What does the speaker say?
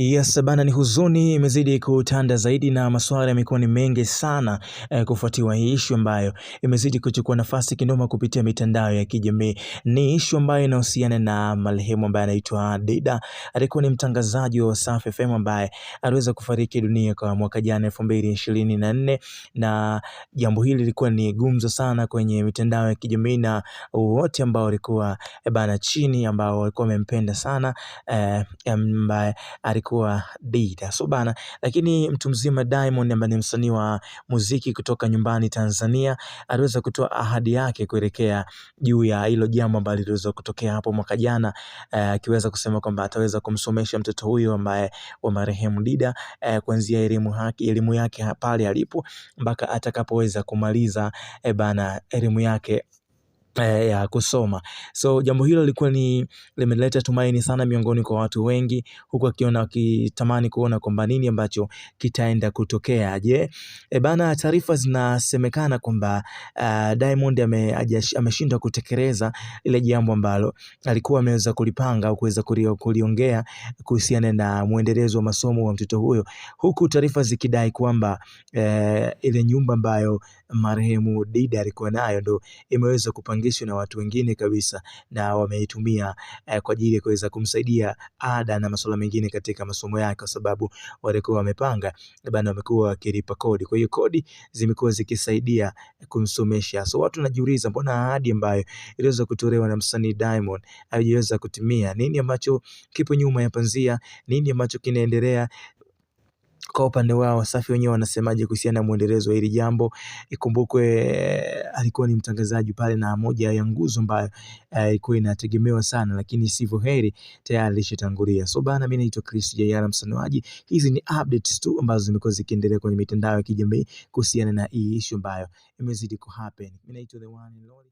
Yes bana, ni huzuni imezidi kutanda zaidi na maswala yamekuwa ni mengi sana kufuatiwa hii issue ambayo imezidi kuchukua nafasi kinoma kupitia mitandao ya kijamii. Ni issue ambayo inahusiana na marehemu ambaye anaitwa Dida. Alikuwa ni mtangazaji wa Wasafi FM ambaye aliweza kufariki dunia kwa mwaka jana 2024, na jambo hili lilikuwa ni gumzo sana kwenye mitandao ya kijamii, na wote ambao walikuwa bana chini ambao walikuwa wamempenda sana ambaye alikuwa Dida. So bana, lakini mtu mzima Diamond ambaye ni msanii wa muziki kutoka nyumbani Tanzania aliweza kutoa ahadi yake kuelekea juu ya hilo jambo ambalo liliweza kutokea hapo mwaka jana, akiweza kusema kwamba ataweza kumsomesha mtoto huyo ambaye wa marehemu Dida kuanzia elimu yake pale alipo mpaka atakapoweza kumaliza bana elimu yake ya kusoma. So jambo hilo lilikuwa ni limeleta tumaini sana miongoni kwa watu wengi, huku wakitamani kuona kwamba nini ambacho kitaenda kutokea. Je, bana, taarifa zinasemekana kwamba Diamond ameshindwa kutekeleza ile jambo ambalo alikuwa ameweza kulipanga au kuweza kuliongea kuhusiana na muendelezo wa masomo wa mtoto huyo, huku taarifa zikidai kwamba ile nyumba ambayo marehemu Dida alikuwa nayo ndo imeweza kupangishwa na watu wengine kabisa, na wameitumia kwa ajili ya kuweza kumsaidia ada na masuala mengine katika masomo yake, kwa sababu walikuwa wamepanga bana, wamekuwa wakilipa kodi. Kwa hiyo kodi zimekuwa zikisaidia kumsomesha. So watu wanajiuliza, mbona ahadi ambayo iliweza kutolewa na msanii Diamond haijaweza kutimia? Nini ambacho kipo nyuma ya panzia? Nini ambacho kinaendelea? Kwa upande wao Wasafi wenyewe wanasemaje kuhusiana na muendelezo wa hili jambo? Ikumbukwe alikuwa ni mtangazaji pale na moja ya nguzo ambayo ilikuwa inategemewa sana, lakini sivyo heri tayari alishatangulia. So bana, mimi naitwa Chris JR msanuaji. Hizi ni updates tu ambazo zimekuwa zikiendelea kwenye mitandao ya kijamii kuhusiana na hii issue ambayo imezidi kuhappen. Mimi naitwa The One and Only.